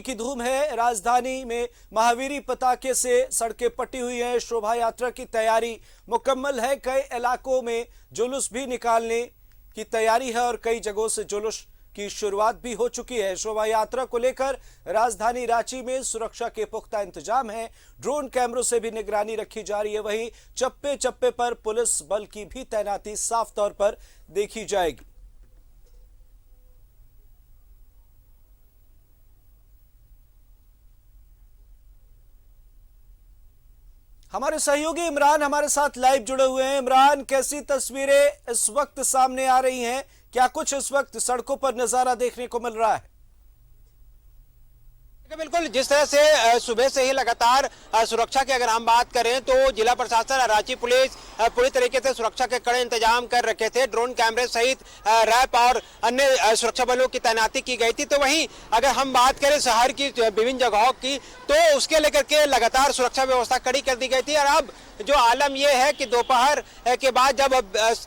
की धूम है। राजधानी में महावीरी पताके से सड़कें पटी हुई हैं। शोभा यात्रा की तैयारी मुकम्मल है। कई इलाकों में जुलूस भी निकालने की तैयारी है और कई जगहों से जुलूस की शुरुआत भी हो चुकी है। शोभा यात्रा को लेकर राजधानी रांची में सुरक्षा के पुख्ता इंतजाम है। ड्रोन कैमरों से भी निगरानी रखी जा रही है। वहीं चप्पे चप्पे पर पुलिस बल की भी तैनाती साफ तौर पर देखी जाएगी। हमारे सहयोगी इमरान हमारे साथ लाइव जुड़े हुए हैं। इमरान, कैसी तस्वीरें इस वक्त सामने आ रही हैं? क्या कुछ इस वक्त सड़कों पर नजारा देखने को मिल रहा है? बिल्कुल, जिस तरह से सुबह से ही लगातार सुरक्षा की अगर हम बात करें तो जिला प्रशासन और रांची पुलिस पूरी तरीके से सुरक्षा के कड़े इंतजाम कर रखे थे। ड्रोन कैमरे सहित रैप और अन्य सुरक्षा बलों की तैनाती की गई थी। तो वहीं अगर हम बात करें शहर की विभिन्न जगहों की, तो उसके लेकर के लगातार सुरक्षा व्यवस्था कड़ी कर दी गई थी। और अब जो आलम यह है कि दोपहर के बाद जब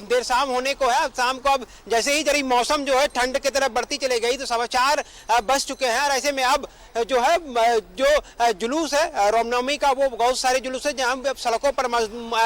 देर शाम होने को है, शाम को अब जैसे ही जरी मौसम जो है ठंड की तरफ बढ़ती चली गई तो 4:15 बज चुके हैं। और ऐसे में अब जो है जो जुलूस है रामनवमी का, वो बहुत सारे जुलूस है जहां सड़कों पर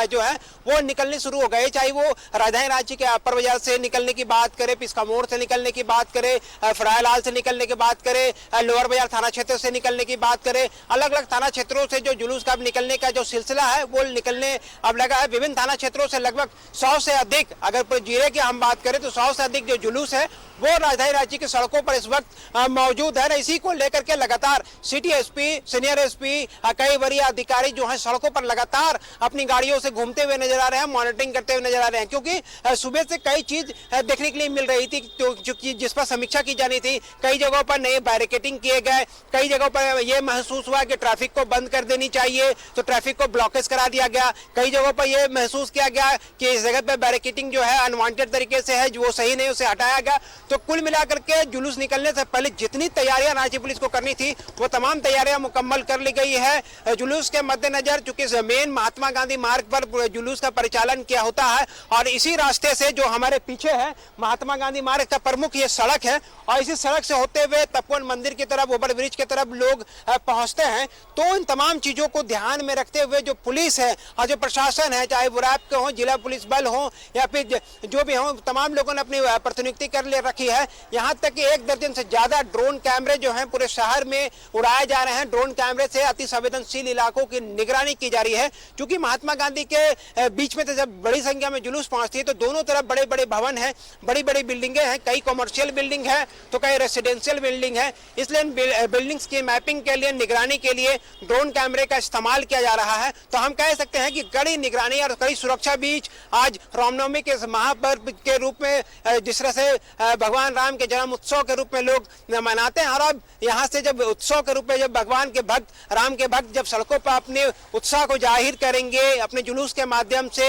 जो है वो निकलने शुरू हो गए। चाहे वो राजधानी रांची के अपर बाजार से निकलने की बात करें, पिस्का मोड़ से निकलने की बात करें, फरायलाल से निकलने की बात करें, लोअर बाजार थाना क्षेत्र से निकलने की बात करें, अलग अलग थाना क्षेत्रों से जो जुलूस का निकलने का जो सिलसिला है वो निकलने अब लगा है। विभिन्न थाना क्षेत्रों से लगभग 100 से अधिक, अगर पूरे जिले की हम बात करें तो 100 से अधिक जो जुलूस है वो राजधानी रांची की सड़कों पर इस वक्त मौजूद है। इसी को लेकर के लगातार सिटी एसपी, सीनियर एसपी, कई वरीय अधिकारी जो हैं सड़कों पर लगातार अपनी गाड़ियों से घूमते हुए नजर आ रहे हैं, मॉनिटरिंग करते हुए नजर आ रहे हैं। क्योंकि सुबह से कई चीज देखने के लिए मिल रही थी जिस पर समीक्षा की जानी थी। कई जगहों पर नए बैरिकेडिंग किए गए, कई जगहों पर यह महसूस हुआ कि ट्रैफिक को बंद कर देनी चाहिए तो ट्रैफिक को ब्लॉकेज करा दिया गया। कई जगहों पर यह महसूस किया गया कि इस जगह पर बैरिकेडिंग जो है अनवांटेड तरीके से है, वो सही नहीं, उसे हटाया गया। तो कुल मिलाकर के जुलूस निकलने से पहले जितनी तैयारियां रांची पुलिस को करनी थी वो तमाम तैयारियां मुकम्मल कर ली गई है। जुलूस के मद्देनजर चूंकि मेन महात्मा गांधी मार्ग पर जुलूस का परिचालन किया होता है और इसी रास्ते से जो हमारे पीछे है महात्मा गांधी मार्ग का प्रमुख ये सड़क है और इसी सड़क से होते हुए तपोवन मंदिर की तरफ, ओवर ब्रिज की तरफ लोग पहुंचते हैं। तो इन तमाम चीजों को ध्यान में रखते हुए जो पुलिस है और जो प्रशासन है, चाहे वो रैप के हो, जिला पुलिस बल हो या फिर जो भी हो, तमाम लोगों ने अपनी प्रतिनियुक्ति कर ले रखी है। यहाँ तक कि 1 दर्जन से ज्यादा ड्रोन कैमरे जो हैं पूरे शहर में उड़ाए जा रहे हैं। ड्रोन कैमरे से अति संवेदनशील इलाकों की निगरानी की जा रही है। क्योंकि महात्मा गांधी के बीच में जब बड़ी संख्या में जुलूस पहुंचती है तो दोनों तरफ बड़े बड़े भवन हैं, बड़ी बड़ी बिल्डिंगें हैं, कई कॉमर्शियल बिल्डिंग है तो कई रेसिडेंशियल बिल्डिंग है। इसलिए बिल्डिंग्स की मैपिंग के लिए, निगरानी के लिए ड्रोन कैमरे का इस्तेमाल किया जा रहा है। तो हम कह सकते हैं कि कड़ी निगरानी और कड़ी सुरक्षा बीच आज रामनवमी के महापर्व के रूप में जिस तरह से भगवान राम के जन्म उत्सव के रूप में लोग मनाते हैं, और अब यहाँ से जब उत्सव के रूप में जब भगवान के भक्त, राम के भक्त जब सड़कों पर अपने उत्साह को जाहिर करेंगे अपने जुलूस के माध्यम से,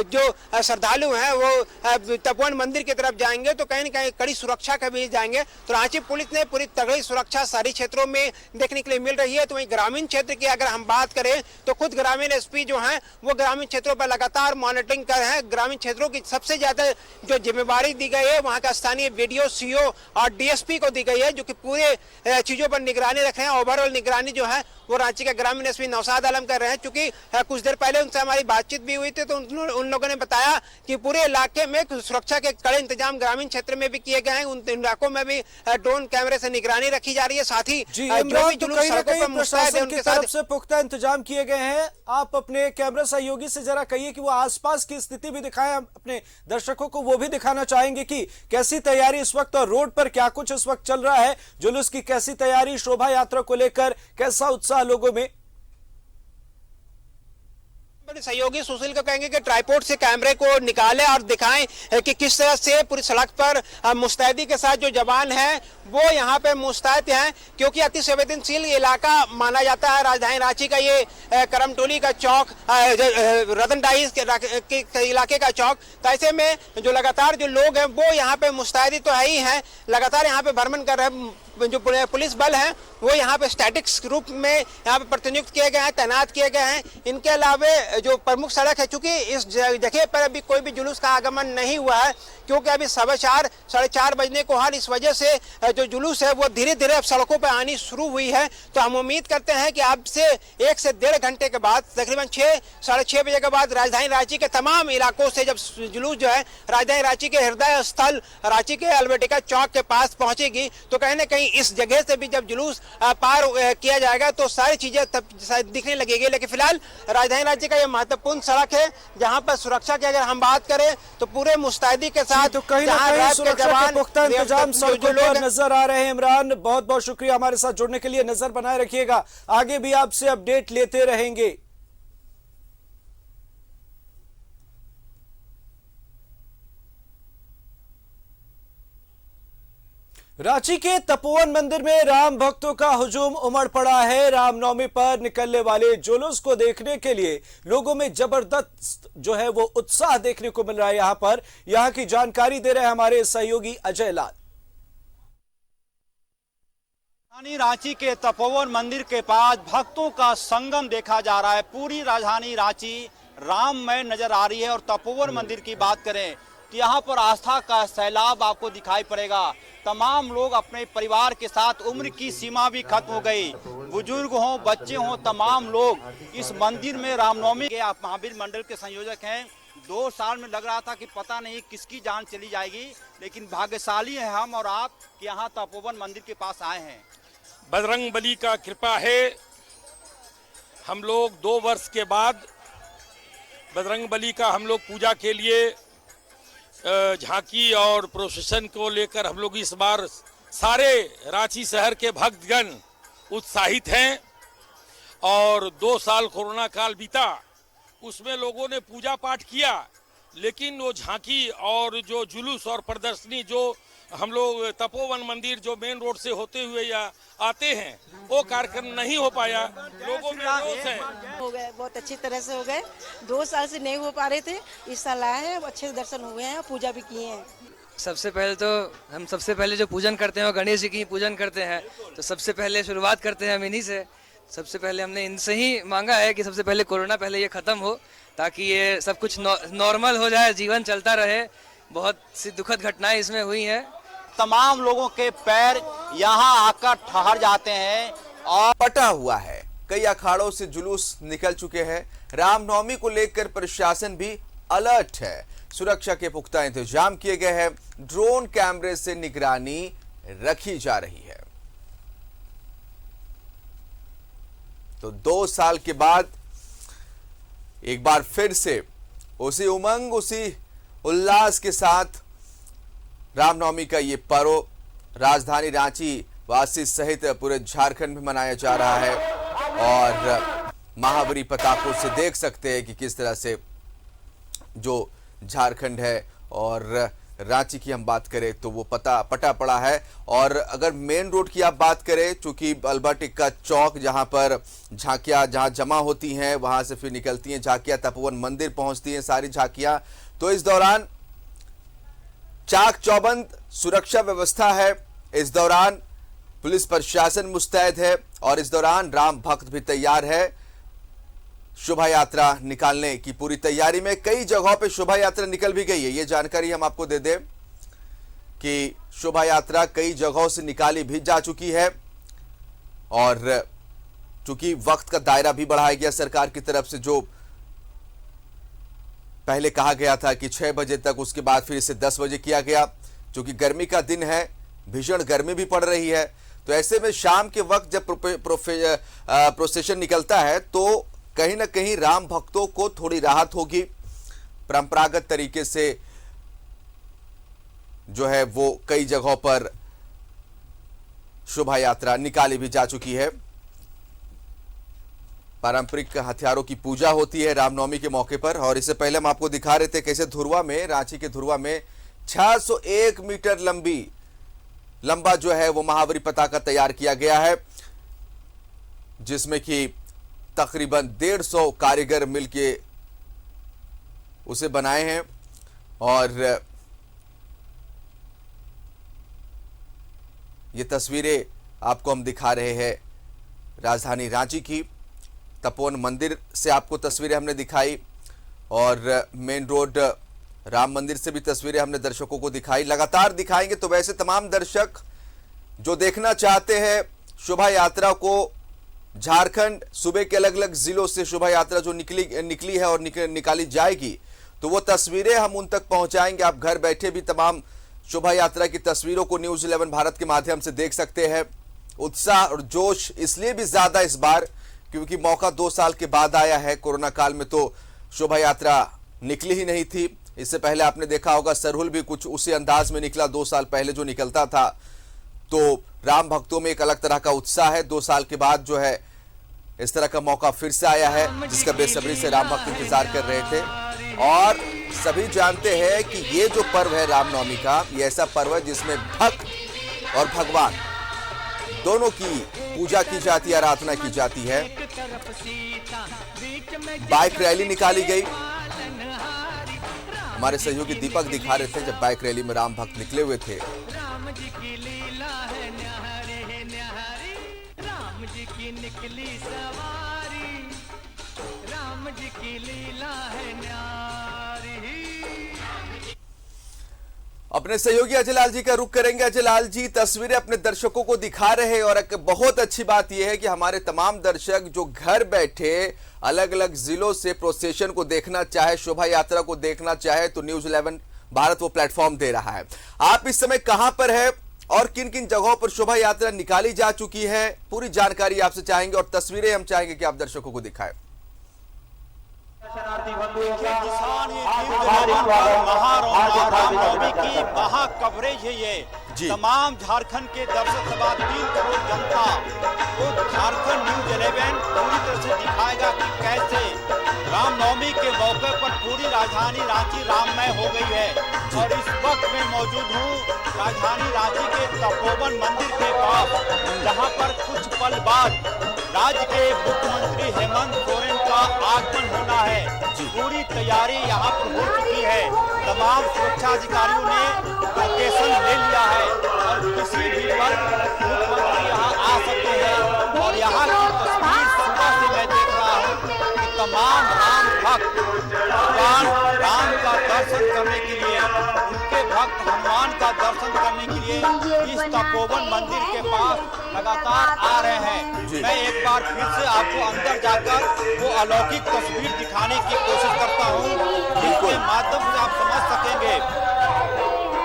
जो श्रद्धालु हैं वो तपोवन मंदिर की तरफ जाएंगे तो कहीं न कहीं कड़ी सुरक्षा के बीच जाएंगे। तो रांची पुलिस ने पूरी तगड़ी सुरक्षा शहरी क्षेत्रों में देखने के लिए मिल रही है। तो वहीं ग्रामीण क्षेत्र की अगर हम बात करें तो खुद ग्रामीण एसपी जो हैं वो ग्रामीण क्षेत्रों पर लगातार मॉनिटरिंग कर रहे हैं। ग्रामीण क्षेत्रों की सबसे ज्यादा जो जिम्मेवारी दी गई है वहाँ का स्थानीय वीडियो, सीओ और डीएसपी को दी गई है, जो कि पूरे चीजों पर निगरानी रख रहे हैं। ओवरऑल निगरानी जो है वो रांची के ग्रामीण एसपी नौशाद आलम कर रहे हैं। क्योंकि कुछ देर पहले उनसे हमारी बातचीत भी हुई थी तो उन लोगों ने बताया कि पूरे इलाके में सुरक्षा के कड़े इंतजाम ग्रामीण क्षेत्र में भी किए गए हैं। उन इलाकों में भी ड्रोन कैमरे से निगरानी रखी जा रही है। साथ ही प्रशासन की तरफ से पुख्ता इंतजाम किए गए हैं। आप अपने कैमरा सहयोगी से जरा कहिए कि वो आसपास की स्थिति भी दिखाएं, अपने दर्शकों को वो भी दिखाना चाहेंगे कि कैसी तैयारी इस वक्त और रोड पर क्या कुछ इस वक्त चल रहा है, जुलूस की कैसी तैयारी, शोभा यात्रा को लेकर कैसा उत्साह लोगों में। सहयोगी सुशील को कहेंगे कि ट्राइपॉड से कैमरे को निकालें और दिखाएं कि किस तरह से पूरी सड़क पर मुस्तैदी के साथ जो जवान हैं वो यहाँ पे मुस्तैद हैं। क्योंकि अति संवेदनशील इलाका माना जाता है राजधानी रांची का ये करमटोली का चौक, रतन डाइस के इलाके का चौक। तो ऐसे में जो लगातार जो लोग हैं वो यहाँ पे मुस्तैदी तो है ही हैं, लगातार यहाँ पे भ्रमण कर रहे हैं। जो पुलिस बल हैं वो यहाँ पे स्टैटिक्स रूप में यहाँ पे प्रतिनियुक्त किए गए हैं, तैनात किए गए हैं। इनके अलावे जो प्रमुख सड़क है, चूंकि इस जगह पर अभी कोई भी जुलूस का आगमन नहीं हुआ है, क्योंकि अभी 4:15 साढ़े 4 बजने को हाल, इस वजह से जो जुलूस है वो धीरे धीरे अब सड़कों पर आनी शुरू हुई है। तो हम उम्मीद करते हैं कि अब से 1 से 1.5 घंटे के बाद, तकरीबन 6 साढ़े 6 बजे के बाद राजधानी रांची के तमाम इलाकों से जब जुलूस जो है राजधानी रांची के हृदय स्थल रांची के अल्बर्टिका चौक के पास पहुंचेगी, तो कहीं ना कहीं इस जगह से भी जब जुलूस पार किया जाएगा तो सारी चीजें तब दिखने लगेगी। लेकिन फिलहाल राजधानी राज्य का यह महत्वपूर्ण सड़क है जहां पर सुरक्षा की अगर हम बात करें तो पूरे मुस्तैदी के साथ तो कहीं ना कहीं सुरक्षा के पुख्ता इंतजाम सड़कों पर नजर आ रहे हैं। इमरान, बहुत बहुत शुक्रिया हमारे साथ जुड़ने के लिए। नजर बनाए रखिएगा, आगे भी आपसे अपडेट लेते रहेंगे। रांची के तपोवन मंदिर में राम भक्तों का हुजूम उमड़ पड़ा है। रामनवमी पर निकलने वाले जुलूस को देखने के लिए लोगों में जबरदस्त जो है वो उत्साह देखने को मिल रहा है। यहां पर यहां की जानकारी दे रहे हैं हमारे सहयोगी अजय लाल। राजधानी रांची के तपोवन मंदिर के पास भक्तों का संगम देखा जा रहा है। पूरी राजधानी रांची राममय नजर आ रही है। और तपोवन मंदिर की बात करें तो यहाँ पर आस्था का सैलाब आपको दिखाई पड़ेगा। तमाम लोग अपने परिवार के साथ, उम्र की सीमा भी खत्म हो गई, बुजुर्ग हों, बच्चे हों, तमाम लोग इस मंदिर में रामनवमी के। आप महावीर मंडल के संयोजक हैं। 2 साल में लग रहा था कि पता नहीं किसकी जान चली जाएगी, लेकिन भाग्यशाली है हम और आप कि यहाँ तपोवन मंदिर के पास आए हैं। बजरंग बली का कृपा है। हम लोग 2 वर्ष के बाद बजरंग बली का हम लोग पूजा के लिए झांकी और प्रोसेशन को लेकर हम लोग इस बार सारे रांची शहर के भक्तगण उत्साहित हैं। और 2 साल कोरोना काल बीता, उसमें लोगों ने पूजा पाठ किया, लेकिन वो झांकी और जो जुलूस और प्रदर्शनी जो हम लोग तपोवन मंदिर जो मेन रोड से होते हुए या आते हैं, वो कार्यक्रम नहीं हो पाया। लोगों में रोष है। हो गए, बहुत अच्छी तरह से हो गए। 2 साल से नहीं हो पा रहे थे, इस साल आए हैं, अच्छे से दर्शन हुए हैं, पूजा भी किए हैं। सबसे पहले जो पूजन करते हैं वो गणेश जी की पूजन करते हैं। तो सबसे पहले शुरुआत करते हैं हम इन्हीं से। सबसे पहले हमने इनसे ही मांगा है कि सबसे पहले कोरोना पहले ये खत्म हो, ताकि ये सब कुछ नॉर्मल हो जाए, जीवन चलता रहे। बहुत सी दुखद घटनाएं इसमें हुई हैं। तमाम लोगों के पैर यहाँ आकर ठहर जाते हैं। और पटा हुआ है, कई अखाड़ों से जुलूस निकल चुके हैं। रामनवमी को लेकर प्रशासन भी अलर्ट है। सुरक्षा के पुख्ता इंतजाम किए गए हैं। ड्रोन कैमरे से निगरानी रखी जा रही है। तो 2 साल के बाद एक बार फिर से उसी उमंग, उसी उल्लास के साथ रामनवमी का ये पर्व राजधानी रांची वासी सहित पूरे झारखंड में मनाया जा रहा है। और महावीरी पताकों से देख सकते हैं कि किस तरह से जो झारखंड है और रांची की हम बात करें तो वो पटा पड़ा है। और अगर मेन रोड की आप बात करें, चूंकि अल्बर्टिका चौक जहां पर झांकियां जहां जमा होती हैं, वहां से फिर निकलती हैं झांकियां, तपोवन मंदिर पहुंचती हैं सारी झांकियां। तो इस दौरान चाक चौबंद सुरक्षा व्यवस्था है। इस दौरान पुलिस प्रशासन मुस्तैद है और इस दौरान राम भक्त भी तैयार है शोभा यात्रा निकालने की पूरी तैयारी में। कई जगहों पे शोभा यात्रा निकल भी गई है। ये जानकारी हम आपको दे दें कि शोभा यात्रा कई जगहों से निकाली भी जा चुकी है। और चूंकि वक्त का दायरा भी बढ़ाया गया सरकार की तरफ से, जो पहले कहा गया था कि 6 बजे तक, उसके बाद फिर इसे 10 बजे किया गया। क्योंकि गर्मी का दिन है, भीषण गर्मी भी पड़ रही है, तो ऐसे में शाम के वक्त जब प्रोसेशन निकलता है तो कहीं ना कहीं राम भक्तों को थोड़ी राहत होगी। परंपरागत तरीके से जो है वो कई जगहों पर शोभा यात्रा निकाली भी जा चुकी है। पारंपरिक हथियारों की पूजा होती है रामनवमी के मौके पर। और इससे पहले हम आपको दिखा रहे थे कैसे धुरवा में, रांची के धुरवा में 601 मीटर लंबा जो है वो महावीरी पताका तैयार किया गया है, जिसमें कि तकरीबन 150 कारीगर मिलके उसे बनाए हैं। और 150 कारीगर ये तस्वीरें आपको हम दिखा रहे हैं राजधानी रांची की। तपोवन मंदिर से आपको तस्वीरें हमने दिखाई और मेन रोड राम मंदिर से भी तस्वीरें हमने दर्शकों को दिखाई। लगातार दिखाएंगे तो वैसे तमाम दर्शक जो देखना चाहते हैं शोभा यात्रा को, झारखंड सूबे के अलग अलग जिलों से शोभा यात्रा जो निकली है और निकाली जाएगी, तो वो तस्वीरें हम उन तक पहुंचाएंगे। आप घर बैठे भी तमाम शोभा यात्रा की तस्वीरों को न्यूज़ 11 भारत के माध्यम से देख सकते हैं। उत्साह और जोश इसलिए भी ज्यादा इस बार क्योंकि मौका 2 साल के बाद आया है। कोरोना काल में तो शोभा यात्रा निकली ही नहीं थी। इससे पहले आपने देखा होगा सरहुल भी कुछ उसी अंदाज में निकला 2 साल पहले जो निकलता था। तो राम भक्तों में एक अलग तरह का उत्साह है। 2 साल के बाद जो है इस तरह का मौका फिर से आया है जिसका बेसब्री से राम भक्त इंतजार कर रहे थे। और सभी जानते हैं कि ये जो पर्व है रामनवमी का, ये ऐसा पर्व है जिसमें भक्त और भगवान दोनों की पूजा की जाती है, आराधना की जाती है। बाइक रैली निकाली गई। हमारे सहयोगी दीपक दिखा रहे थे जब बाइक रैली में राम भक्त निकले हुए थे। राम जी की निकली सवारी, राम जी की लीला है न्यारी। अपने सहयोगी अजय लाल जी का रुख करेंगे। अजय लाल जी तस्वीरें अपने दर्शकों को दिखा रहे हैं और एक बहुत अच्छी बात यह है कि हमारे तमाम दर्शक जो घर बैठे अलग अलग जिलों से प्रोसेशन को देखना चाहे, शोभा यात्रा को देखना चाहे, तो न्यूज़ 11 भारत वो प्लेटफॉर्म दे रहा है। आप इस समय कहां पर है और किन किन जगहों पर शोभा यात्रा निकाली जा चुकी है, पूरी जानकारी आपसे चाहेंगे और तस्वीरें हम चाहेंगे कि आप दर्शकों को दिखाएं। किसान ये रामनवमी की महा कवरेज है ये। तमाम झारखंड के दर्शक सभा 3 करोड़ जनता को झारखंड न्यूज़ 11 पूरी तरह से दिखाएगा कि कैसे रामनवमी के मौके पर पूरी राजधानी रांची राममय हो गई है। और इस वक्त मैं मौजूद हूँ राजधानी रांची के तपोवन मंदिर के पास, जहाँ पर कुछ पल बाद राज्य के मुख्यमंत्री हेमंत सोरेन का आगमन होना है। पूरी तैयारी यहाँ पर हो चुकी है। तमाम सुरक्षा अधिकारियों ने लोकेशन ले लिया है और किसी भी वक्त मुख्यमंत्री यहाँ आ सकते हैं। और यहाँ की तस्वीर सुबह से मैं देख रहा हूँ कि तमाम राम भक्त भगवान राम का दर्शन करने के लिए, उनके भक्त हनुमान का दर्शन करने के लिए इस तपोवन मंदिर के पास लगातार आ रहे हैं। मैं एक बार फिर से आपको अंदर जाकर वो अलौकिक तस्वीर दिखाने की कोशिश करता हूँ, जिसके माध्यम से आप समझ सकेंगे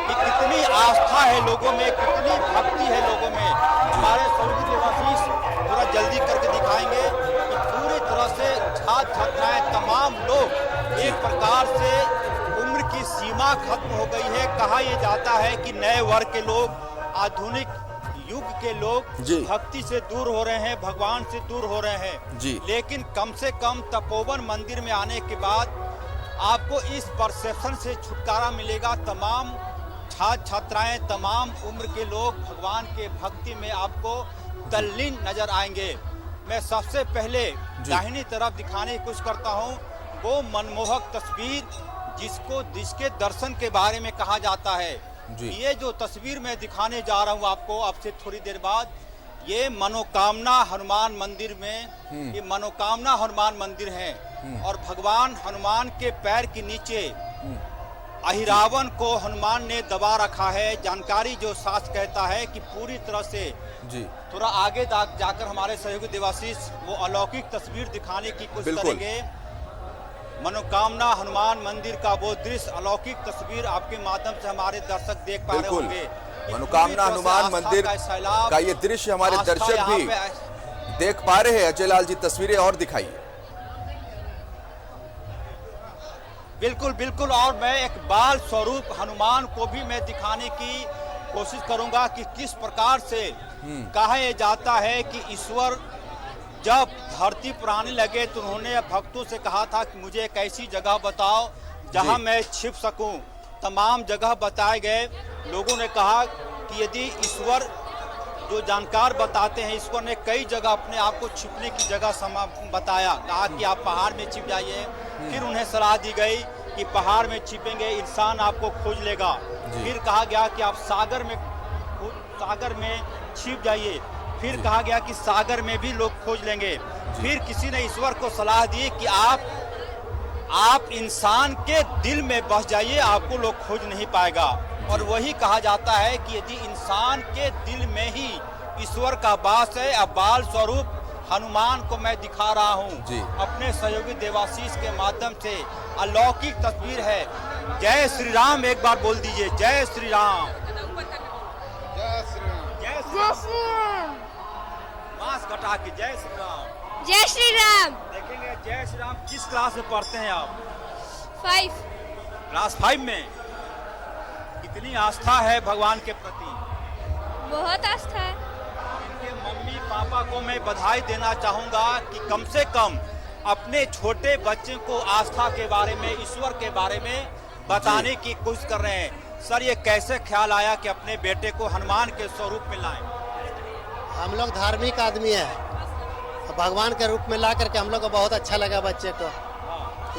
कि कितनी आस्था है लोगों में, कितनी भक्ति है लोगों में। हमारे सहयोगी देवाशीष थोड़ा जल्दी करके दिखाएंगे कि पूरी तरह से छात्र छात्राएं तमाम लोग एक प्रकार से उम्र की सीमा खत्म हो गई है। कहा यह जाता है कि नए वर्ग के लोग, आधुनिक युग के लोग भक्ति से दूर हो रहे हैं, भगवान से दूर हो रहे हैं। लेकिन कम से कम तपोवन मंदिर में आने के बाद आपको इस परसेप्शन से छुटकारा मिलेगा। तमाम छात्र छात्राएं, तमाम उम्र के लोग भगवान के भक्ति में आपको तल्लीन नजर आएंगे। मैं सबसे पहले दाहिनी तरफ दिखाने की कोशिश करता हूं वो मनमोहक तस्वीर जिसके दर्शन के बारे में कहा जाता है। ये जो तस्वीर मैं दिखाने जा रहा हूं आपको अब से थोड़ी देर बाद, ये मनोकामना हनुमान मंदिर में, ये मनोकामना हनुमान मंदिर है। और भगवान हनुमान के पैर के नीचे अहिरावण को हनुमान ने दबा रखा है। जानकारी जो शास्त्र कहता है कि पूरी तरह से थोड़ा आगे जाकर हमारे सहयोगी देवाशीष वो अलौकिक तस्वीर दिखाने की कोशिश करेंगे। मनोकामना हनुमान मंदिर का वो दृश्य, अलौकिक तस्वीर आपके माध्यम से हमारे दर्शक देख पा रहे होंगे। मनोकामना हनुमान मंदिर का ये दृश्य हमारे दर्शक भी देख पा रहे हैं। अजय लाल जी तस्वीरें और दिखाइए। बिल्कुल बिल्कुल। और मैं एक बाल स्वरूप हनुमान को भी मैं दिखाने की कोशिश करूंगा कि किस प्रकार से कहा जाता है कि ईश्वर जब धरती पर आने लगे तो उन्होंने भक्तों से कहा था कि मुझे एक ऐसी जगह बताओ जहां मैं छिप सकूं। तमाम जगह बताए गए। लोगों ने कहा कि यदि ईश्वर जो जानकार बताते हैं, ईश्वर ने कई जगह अपने आप को छिपने की जगह बताया। कहा कि आप पहाड़ में छिप जाइए। फिर उन्हें सलाह दी गई कि पहाड़ में छिपेंगे इंसान आपको खोज लेगा। फिर कहा गया कि आप सागर में सागर में छिप जाइए। फिर कहा गया कि सागर में भी लोग खोज लेंगे। फिर किसी ने ईश्वर को सलाह दी कि आप इंसान के दिल में बस जाइए, आपको लोग खोज नहीं पाएगा। और वही कहा जाता है कि यदि इंसान के दिल में ही ईश्वर का वास है, अब बाल स्वरूप हनुमान को मैं दिखा रहा हूँ अपने सहयोगी देवाशीष के माध्यम से। अलौकिक तस्वीर है। जय श्री राम एक बार बोल दीजिए, जय श्री राम। जय श्री राम। जय श्री राम। मास्क हटा के जय श्री राम। जय श्री राम। देखेंगे जय श्री राम। किस क्लास में पढ़ते हैं आप? 5 क्लास 5 में। कितनी आस्था है भगवान के प्रति? बहुत आस्था है। इनके मम्मी पापा को मैं बधाई देना चाहूंगा कि कम से कम अपने छोटे बच्चे को आस्था के बारे में, ईश्वर के बारे में बताने की कोशिश कर रहे हैं। सर, ये कैसे ख्याल आया कि अपने बेटे को हनुमान के स्वरूप में लाएं? हम लोग धार्मिक आदमी हैं, भगवान के रूप में ला करके हम लोग को बहुत अच्छा लगा बच्चे को,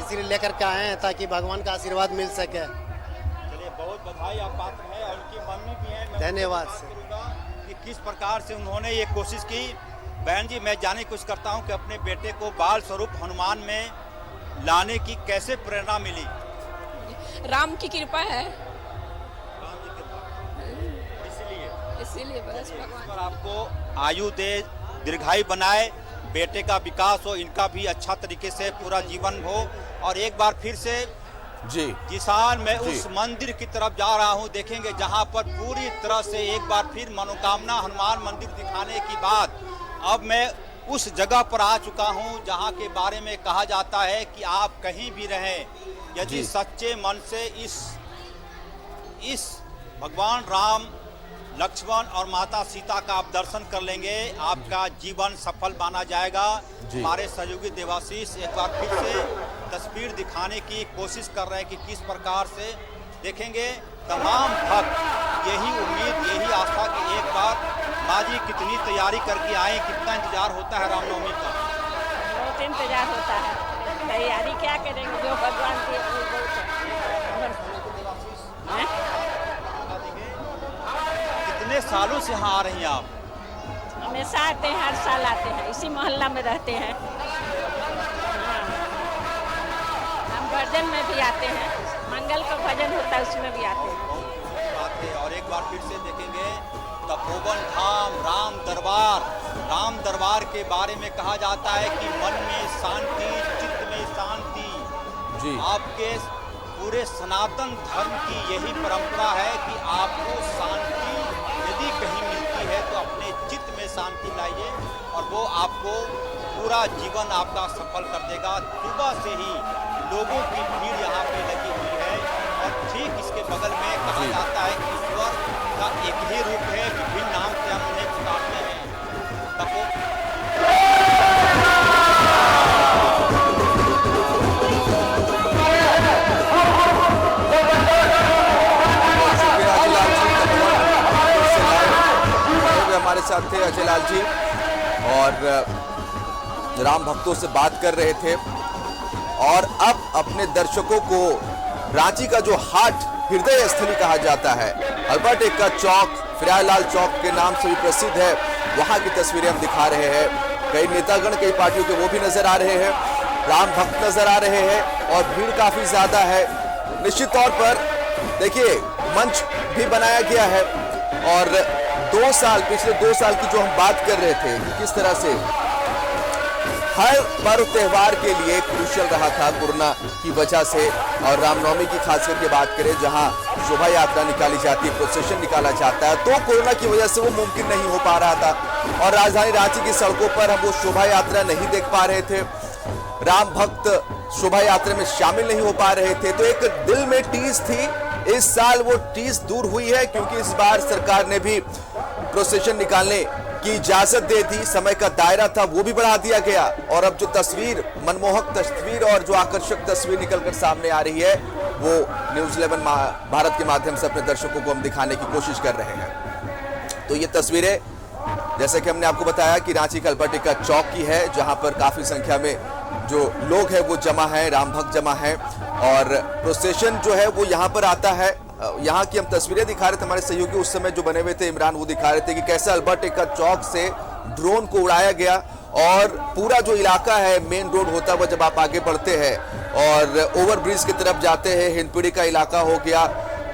इसीलिए लेकर के आए हैं ताकि भगवान का आशीर्वाद मिल सके। चलिए, बहुत बधाई, आप पात्र हैं। और उनकी मम्मी भी हैं। धन्यवाद कि किस प्रकार से उन्होंने ये कोशिश की। बहन जी, मैं जानने की कोशिश करता हूँ कि अपने बेटे को बाल स्वरूप हनुमान में लाने की कैसे प्रेरणा मिली? राम की कृपा है, राम जी के पास। इसीलिए बस भगवान आपको आयु दे, दीर्घायु बनाए, बेटे का विकास हो, इनका भी अच्छा तरीके से पूरा जीवन हो। और एक बार फिर से जिसान मैं उस मंदिर की तरफ जा रहा हूं। देखेंगे जहां पर पूरी तरह से एक बार फिर मनोकामना हनुमान मंदिर दिखाने की बाद अब मैं उस जगह पर आ चुका हूं जहां के बारे में कहा जाता है कि आप कहीं भी रहें, यदि सच्चे मन से इस भगवान राम, लक्ष्मण और माता सीता का आप दर्शन कर लेंगे, आपका जीवन सफल माना जाएगा। हमारे सहयोगी देवाशीष एक बार फिर से तस्वीर दिखाने की कोशिश कर रहे हैं कि किस प्रकार से देखेंगे तमाम भक्त यही उम्मीद, यही आस्था कि एक बार माँ जी कितनी तैयारी करके आए, कितना इंतजार होता है रामनवमी का? बहुत इंतजार होता है। तैयारी क्या करेंगे, जो भगवान की कितने सालों से यहाँ आ रही हैं आप? हमेशा आते हैं, हर साल आते हैं, इसी मोहल्ला में रहते हैं। हम भजन में भी आते हैं, मंगल का भजन होता है उसमें भी आते हैं। और एक बार फिर से देखेंगे तपोवन धाम, राम दरबार के बारे में कहा जाता है कि मन में शांति, चित्त में शांति। आपके पूरे सनातन धर्म की यही परंपरा है कि आपको शांति यदि कहीं मिलती है तो अपने चित्त में शांति लाइए और वो आपको पूरा जीवन आपका सफल कर देगा। सुबह से ही लोगों की भीड़ यहाँ पे लगी हुई है और ठीक इसके बगल में कहा जाता है कि ईश्वर का एक ही रूप है, विभिन्न नाम से हम उन्हें पुकारते हैं। हमारे साथ थे अजय लाल जी और राम भक्तों से बात कर रहे थे और अब अपने दर्शकों को रांची का जो हाट हृदय स्थली कहा जाता है, अल्बर्ट एक्का चौक, फिरालाल चौक के नाम से भी प्रसिद्ध है, वहां की तस्वीरें हम दिखा रहे हैं। कई नेतागण, कई पार्टियों के वो भी नजर आ रहे हैं, राम भक्त नजर आ रहे हैं और भीड़ काफी ज्यादा है। निश्चित तौर पर देखिए मंच भी बनाया गया है और पिछले 2 साल की जो हम बात कर रहे थे कि किस तरह से हर पर्व त्योहार के लिए क्रूशियल रहा था कोरोना की वजह से। और रामनवमी की खास करके बात करें जहां शोभा यात्रा निकाली जाती है, प्रोसेशन निकाला जाता है, तो कोरोना की वजह से वो मुमकिन नहीं हो पा रहा था और राजधानी रांची की सड़कों पर हम वो शोभा यात्रा नहीं देख पा रहे थे, राम भक्त शोभा यात्रा में शामिल नहीं हो पा रहे थे। तो एक दिल में टीस थी, इस साल वो टीस दूर हुई है क्योंकि इस बार सरकार ने भी प्रोसेशन निकालने की इजाजत दे दी, समय का दायरा था वो भी बढ़ा दिया गया और अब जो तस्वीर, मनमोहक तस्वीर और जो आकर्षक तस्वीर निकलकर सामने आ रही है वो न्यूज़ 11 भारत के माध्यम से अपने दर्शकों को हम दिखाने की कोशिश कर रहे हैं। तो ये तस्वीरें जैसे कि हमने आपको बताया कि रांची का अल्बर्ट एक्का चौक की है जहां पर काफी संख्या में जो लोग हैं वो जमा है, राम भक्त जमा है और प्रोसेशन जो है वो यहाँ पर आता है यहाँ की हम तस्वीरें दिखा रहे थे, हमारे सहयोगी उस समय जो बने हुए थे इमरान, वो दिखा रहे थे कि कैसे अल्बर्ट एक्का चौक से ड्रोन को उड़ाया गया और पूरा जो इलाका है मेन रोड होता हुआ जब आप आगे बढ़ते हैं और ओवरब्रिज की तरफ जाते हैं, हिंदपीढ़ी का इलाका हो गया,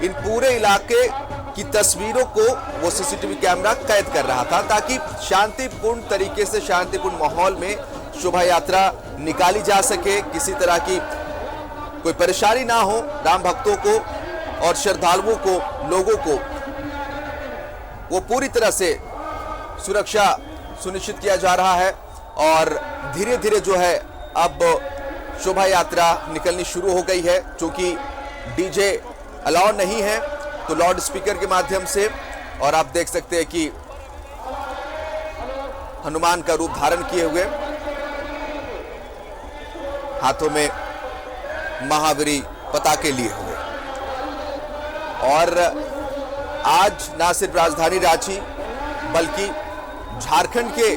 इन पूरे इलाके की तस्वीरों को वो सीसीटीवी कैमरा कैद कर रहा था ताकि शांतिपूर्ण तरीके से, शांतिपूर्ण माहौल में शोभा यात्रा निकाली जा सके, किसी तरह की कोई परेशानी ना हो राम भक्तों को और श्रद्धालुओं को, लोगों को वो पूरी तरह से सुरक्षा सुनिश्चित किया जा रहा है। और धीरे धीरे जो है अब शोभा यात्रा निकलनी शुरू हो गई है। चूंकि डीजे अलाउ नहीं है तो लाउड स्पीकर के माध्यम से, और आप देख सकते हैं कि हनुमान का रूप धारण किए हुए, हाथों में महावीरी पताके लिए हुए। और आज ना सिर्फ राजधानी रांची बल्कि झारखंड के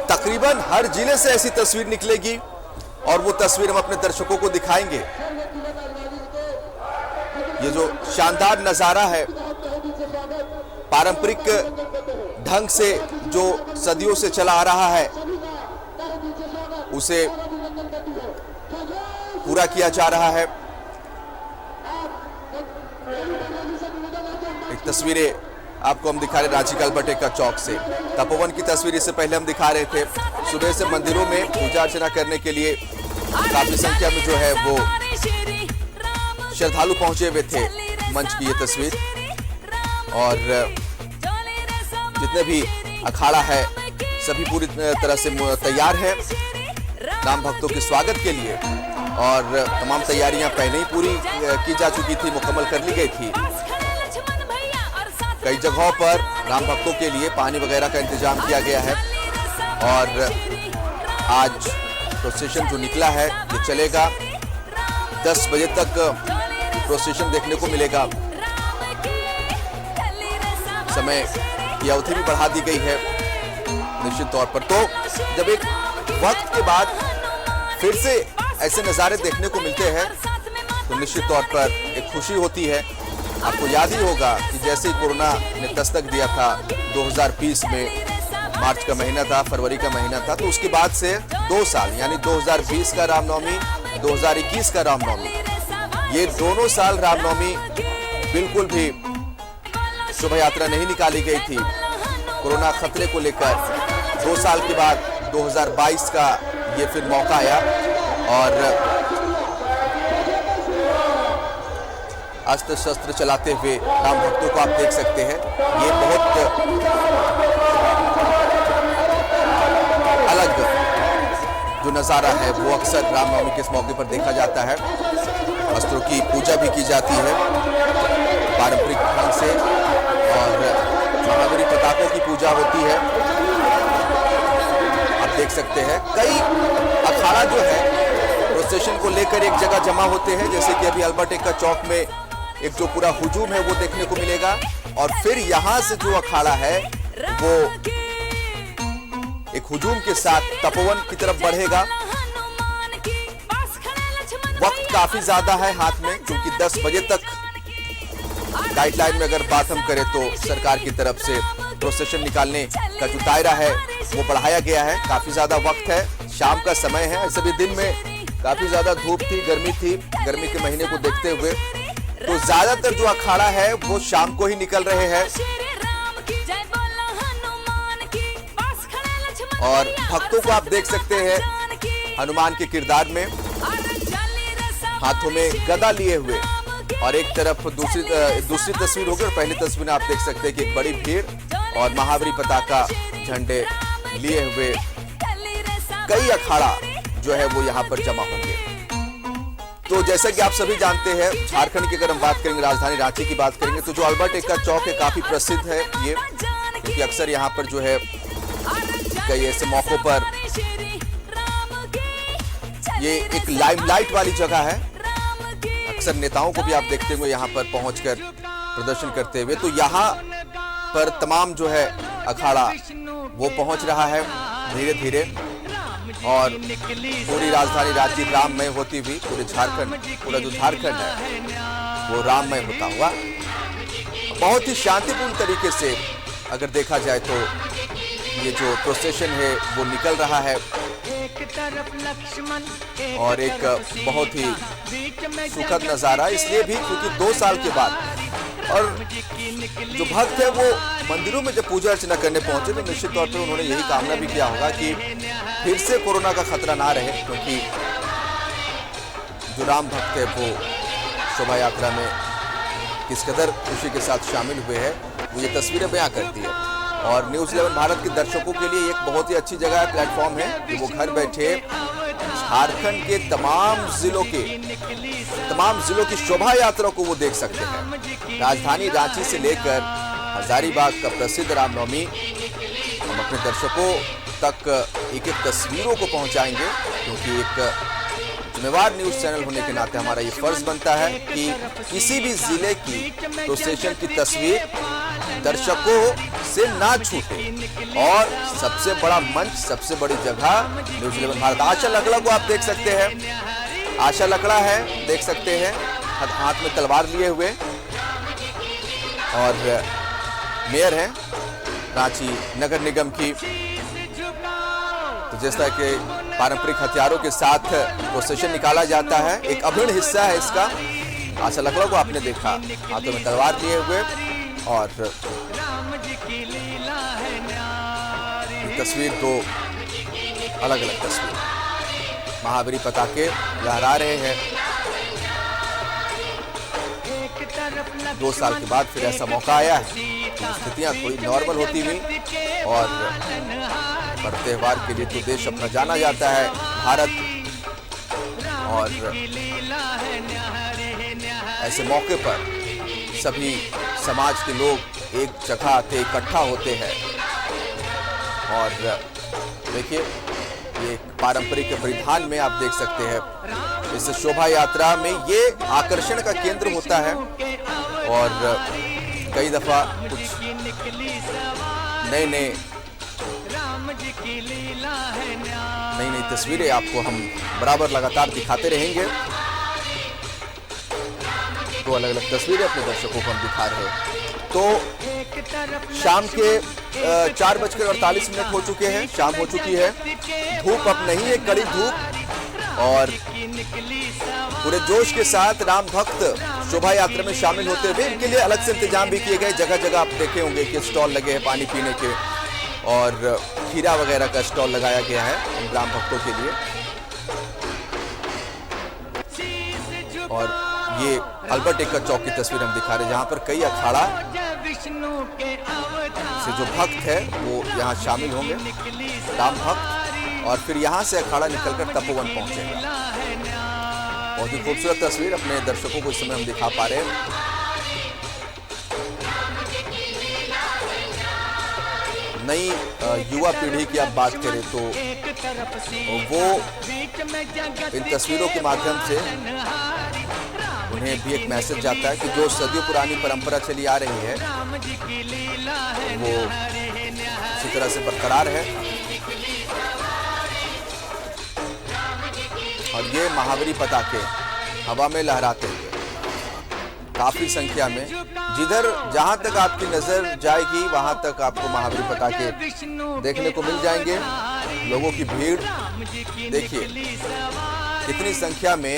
तकरीबन हर जिले से ऐसी तस्वीर निकलेगी और वो तस्वीर हम अपने दर्शकों को दिखाएंगे। ये जो शानदार नजारा है, पारंपरिक ढंग से जो सदियों से चला आ रहा है, उसे पूरा किया जा रहा है। एक तस्वीरें आपको हम दिखा रहे रांची के अल्बर्ट एक्का चौक से। तपोवन की तस्वीर इससे पहले हम दिखा रहे थे। सुबह से मंदिरों में पूजा अर्चना करने के लिए काफी संख्या में जो है वो श्रद्धालु पहुंचे हुए थे। मंच की ये तस्वीर, और जितने भी अखाड़ा है सभी पूरी तरह से तैयार है राम भक्तों के स्वागत के लिए, और तमाम तैयारियां पहले ही पूरी की जा चुकी थी, मुकम्मल कर ली गई थी। कई जगहों पर राम भक्तों के लिए पानी वगैरह का इंतजाम किया गया है। और आज प्रोसेशन जो निकला है ये चलेगा 10 बजे तक प्रोसेशन देखने को मिलेगा। समय की अवधि भी बढ़ा दी गई है निश्चित तौर पर। तो जब एक वक्त के बाद फिर से ऐसे नज़ारे देखने को मिलते हैं तो निश्चित तौर पर एक खुशी होती है। आपको याद ही होगा कि जैसे ही कोरोना ने दस्तक दिया था 2020 में, मार्च का महीना था, फरवरी का महीना था, तो उसके बाद से 2 साल यानी 2020 का रामनवमी, 2021 का रामनवमी, ये दोनों साल रामनवमी बिल्कुल भी शोभा यात्रा नहीं निकाली गई थी कोरोना खतरे को लेकर। 2 साल के बाद 2022 का ये फिर मौका आया और अस्त्र शस्त्र चलाते हुए राम भक्तों को आप देख सकते हैं। ये बहुत अलग जो नज़ारा है वो अक्सर रामनवमी के इस मौके पर देखा जाता है। अस्त्रों की पूजा भी की जाती है पारंपरिक ढंग से, और महावीरी पताकों की पूजा होती है। आप देख सकते हैं कई अखाड़ा जो है प्रोसेशन को लेकर एक जगह जमा होते हैं, जैसे कि अभी अल्बर्ट एक्का चौक में एक जो पूरा हुजूम है वो देखने को मिलेगा। और फिर यहां से जो अखाड़ा है वो एक हुजूम के साथ तपोवन की तरफ बढ़ेगा। वक्त काफी ज्यादा है हाथ में, क्योंकि 10 बजे तक गाइडलाइन में अगर बात हम करें तो सरकार की तरफ से प्रोसेशन निकालने का जो दायरा है वो बढ़ाया गया है। काफी ज्यादा वक्त है, शाम का समय है। ऐसे भी दिन में काफी ज्यादा धूप थी, गर्मी थी, गर्मी के महीने को देखते हुए तो ज्यादातर जो अखाड़ा है वो शाम को ही निकल रहे हैं। और भक्तों को आप देख सकते हैं हनुमान के किरदार में, हाथों में गदा लिए हुए, और एक तरफ दूसरी तस्वीर होगी और पहली तस्वीर में आप देख सकते हैं कि एक बड़ी भीड़ और महावीरी पताका झंडे लिए हुए कई अखाड़ा जो है वो यहाँ पर जमा होंगे। तो जैसा कि आप सभी जानते हैं, झारखंड की अगर हम बात करेंगे, राजधानी रांची की बात करेंगे, तो जो अल्बर्ट एक्का चौक है काफी प्रसिद्ध है ये, क्योंकि अक्सर यहाँ पर जो है कई ऐसे मौकों पर ये एक लाइमलाइट वाली जगह है। अक्सर नेताओं को भी आप देखते होंगे यहाँ पर पहुंचकर प्रदर्शन करते हुए। तो यहाँ पर तमाम जो है अखाड़ा वो पहुंच रहा है धीरे धीरे, और पूरी राजधानी रांची राममय होती हुई पूरे झारखंड, पूरा जो झारखंड है वो राममय होता हुआ बहुत ही शांतिपूर्ण तरीके से अगर देखा जाए तो ये जो प्रोसेशन है वो निकल रहा है और एक बहुत ही सुखद नज़ारा इसलिए भी क्योंकि 2 साल के बाद और जो भक्त है वो मंदिरों में जब पूजा अर्चना करने पहुंचे तो निश्चित तौर पर उन्होंने यही कामना भी किया होगा कि फिर से कोरोना का खतरा ना रहे, क्योंकि जो राम भक्त है वो शोभा यात्रा में किस कदर खुशी के साथ शामिल हुए हैं वो ये तस्वीरें बयां करती है। और न्यूज़ 11 भारत के दर्शकों के लिए एक बहुत ही अच्छी जगह है, प्लेटफॉर्म है कि वो घर बैठे झारखंड के तमाम जिलों की शोभा यात्रा को वो देख सकते हैं। राजधानी रांची से लेकर हजारीबाग का प्रसिद्ध रामनवमी हम अपने दर्शकों तक एक एक तस्वीरों को पहुंचाएंगे, क्योंकि एक जिम्मेवार न्यूज चैनल होने के नाते हमारा ये फर्ज बनता है कि किसी भी जिले की प्रोसेशन की तस्वीर दर्शकों से ना छूटे। और सबसे बड़ा मंच, सबसे बड़ी जगह न्यूज़ 11 भारत। आशा लकड़ा को आप देख सकते हैं, आशा लकड़ा है, देख सकते हैं हाथ में तलवार लिए हुए, और मेयर हैं रांची नगर निगम की। तो जिस तरह के पारंपरिक हथियारों के साथ प्रोसेशन निकाला जाता है, एक अभिन्न हिस्सा है इसका। आशा लकड़ा को आपने देखा हाथों में तलवार लिए हुए, और तस्वीर दो अलग अलग तस्वीर, महावीरी पताके लहरा रहे हैं। 2 साल के बाद फिर ऐसा मौका आया है, तो स्थितियां थोड़ी नॉर्मल होती हुई, और पर त्योहार के लिए तो देश अपना जाना जाता है भारत, और ऐसे मौके पर सभी समाज के लोग एक जगह आते इकट्ठा होते हैं। और देखिए ये पारंपरिक परिधान में आप देख सकते हैं इस शोभा यात्रा में ये आकर्षण का केंद्र होता है, और कई दफा कुछ नई तस्वीरें आपको हम बराबर लगातार दिखाते रहेंगे। दो अलग अलग तस्वीरें अपने दर्शकों को हम दिखा रहे हैं। तो शाम के 4:48 हो चुके हैं, शाम हो चुकी है, धूप अब नहीं है, कड़ी धूप, और पूरे जोश के साथ राम भक्त शोभा यात्रा में शामिल होते हुए इनके लिए अलग से इंतजाम भी किए गए। जगह जगह आप देखे होंगे कि स्टॉल लगे हैं पानी पीने के, और खीरा वगैरह का स्टॉल लगाया गया है राम भक्तों के लिए। और ये अल्बर्ट एक्का चौक की तस्वीर हम दिखा रहे हैं, जहां पर कई अखाड़ा से जो भक्त है वो यहाँ शामिल होंगे, राम भक्त, और फिर यहाँ से अखाड़ा निकलकर तपोवन पहुंचेगा। बहुत ही खूबसूरत तस्वीर अपने दर्शकों को इस समय हम दिखा पा रहे हैं। नई युवा पीढ़ी की आप बात करें तो वो इन तस्वीरों के माध्यम से उन्हें भी एक मैसेज जाता है कि जो सदियों पुरानी परंपरा चली आ रही है वो इसी तरह से बरकरार है। और ये महावीरी पताके हवा में लहराते हुए काफी संख्या में, जिधर जहां तक आपकी नजर जाएगी वहां तक आपको महावीरी पताके देखने को मिल जाएंगे। लोगों की भीड़ देखिए कितनी संख्या में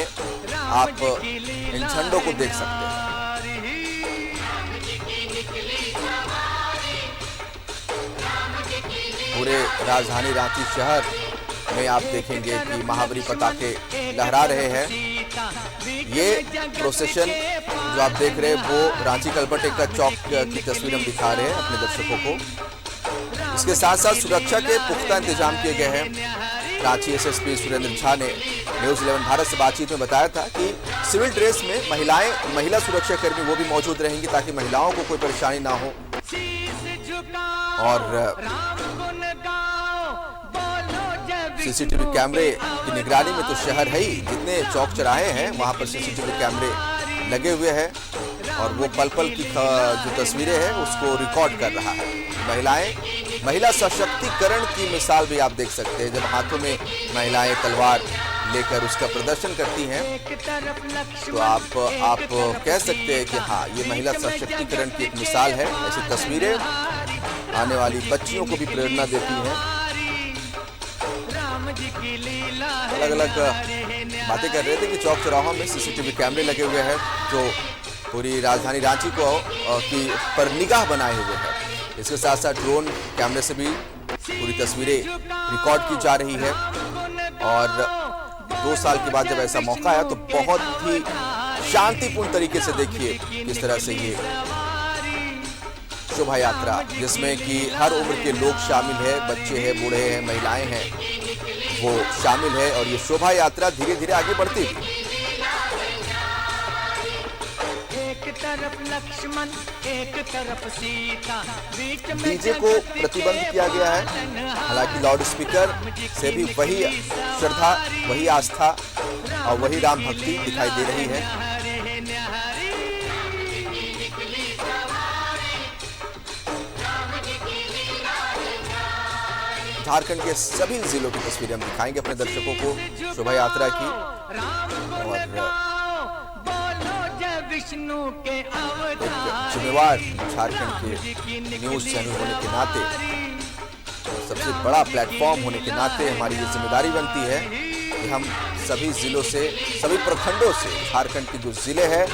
आप इन झंडों को देख सकते हैं। पूरे राजधानी रांची शहर में आप देखेंगे कि महावीरी पताके लहरा रहे हैं। ये प्रोसेशन जो आप देख रहे हैं वो रांची अल्बर्ट एक्का चौक की तस्वीर हम दिखा रहे हैं अपने दर्शकों को। इसके साथ साथ सुरक्षा के पुख्ता इंतजाम किए गए हैं। रांची एसएसपी सुरेंद्र झा ने न्यूज़ 11 भारत से बातचीत में बताया था कि सिविल ड्रेस में महिला सुरक्षा कर्मी वो भी मौजूद रहेंगी ताकि महिलाओं को कोई परेशानी ना हो। और सीसीटीवी कैमरे की निगरानी में तो शहर है ही, जितने चौक चौराहे हैं वहां पर सीसीटीवी कैमरे लगे हुए हैं, और वो पल पल की जो तस्वीरें हैं उसको रिकॉर्ड कर रहा है। महिला सशक्तिकरण की मिसाल भी आप देख सकते हैं, जब हाथों में महिलाएं तलवार लेकर उसका प्रदर्शन करती हैं, तो आप कह सकते हैं कि हाँ, ये महिला सशक्तिकरण की एक मिसाल है। ऐसी तस्वीरें आने वाली बच्चियों को भी प्रेरणा देती हैं। अलग अलग बातें कर रहे थे कि चौक चौराहों में सीसीटीवी कैमरे लगे हुए हैं जो पूरी राजधानी रांची को की पर निगाह बनाए हुए हैं। इसके साथ साथ ड्रोन कैमरे से भी पूरी तस्वीरें रिकॉर्ड की जा रही है। और 2 साल के बाद जब ऐसा मौका आया तो बहुत ही शांतिपूर्ण तरीके से देखिए किस तरह से ये शोभा यात्रा, जिसमें कि हर उम्र के लोग शामिल है, बच्चे हैं, बूढ़े हैं, महिलाएं हैं, वो शामिल है। और ये शोभा यात्रा धीरे धीरे आगे बढ़ती है। डीजे को प्रतिबंध किया गया है, हालांकि लाउड स्पीकर से भी वही श्रद्धा, वही आस्था और वही राम भक्ति दिखाई दे रही है। झारखंड के सभी जिलों की तस्वीरें हम दिखाएंगे अपने दर्शकों को शोभा यात्रा की। और जिम्मेवार झारखंड के न्यूज चैनल होने के नाते, सबसे बड़ा प्लेटफॉर्म होने के नाते हमारी ये जिम्मेदारी बनती है कि हम सभी जिलों से, सभी प्रखंडों से, झारखंड के जो जिले हैं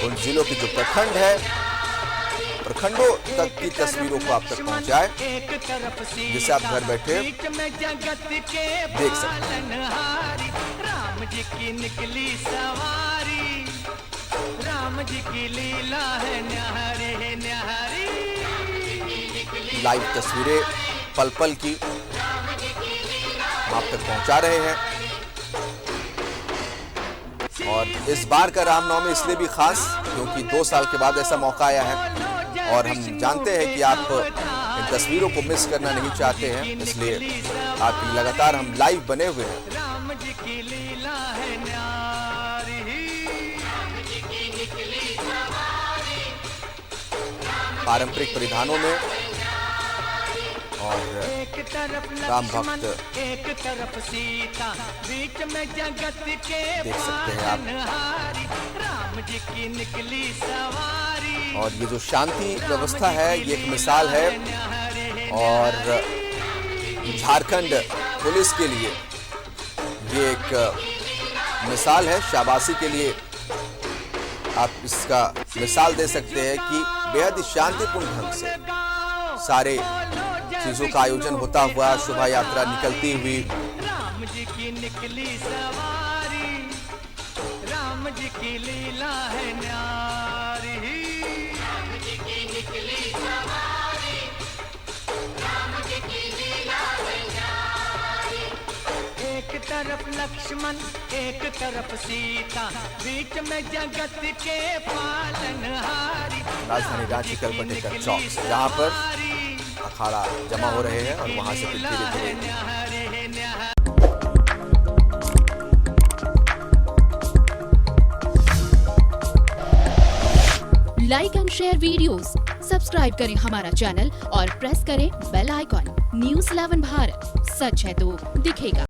उन जिलों के जो प्रखंड है, प्रखंडों तक की तस्वीरों को आप तक पहुंचाए, जिससे आप घर बैठे देख सकते हैं। राम जी की निकली सवारी, राम जी की लीला है न्यारी न्यारी। लाइव तस्वीरें पल पल की आप तक पहुंचा रहे हैं। और इस बार का रामनवमी इसलिए भी खास क्योंकि 2 साल के बाद ऐसा मौका आया है और हम जानते हैं कि आप इन तस्वीरों को मिस करना नहीं चाहते हैं, इसलिए आपके लिए लगातार हम लाइव बने हुए हैं। राम जी की लीला है न्यारी, पारंपरिक परिधानों में और राम भक्त एक तरफ सीता, बीच में जगत के देख सकते हैं आप। राम जी की निकली सवारी। और ये जो शांति व्यवस्था है ये एक मिसाल है और झारखंड पुलिस के लिए ये एक मिसाल है, शाबाशी के लिए आप इसका मिसाल दे सकते हैं कि बेहद ही शांतिपूर्ण ढंग से सारे चीजों का आयोजन होता हुआ, शोभा यात्रा निकलती हुई। राम जी की निकली सवारी, राम जी की लीला है न्यारी, राम जी की निकली सवारी, राम जी की लीला है न्यारी। एक तरफ लक्ष्मण एक तरफ सीता, बीच में जगत के पालनहारी। राजधानी रांची कलपटे का चौक जहां पर अखाड़ा जमा हो रहे हैं और वहां से फिर धीरे-धीरे like and share videos, subscribe करें हमारा चैनल और प्रेस करें बेल आइकॉन। न्यूज़ 11 भारत, सच है तो दिखेगा।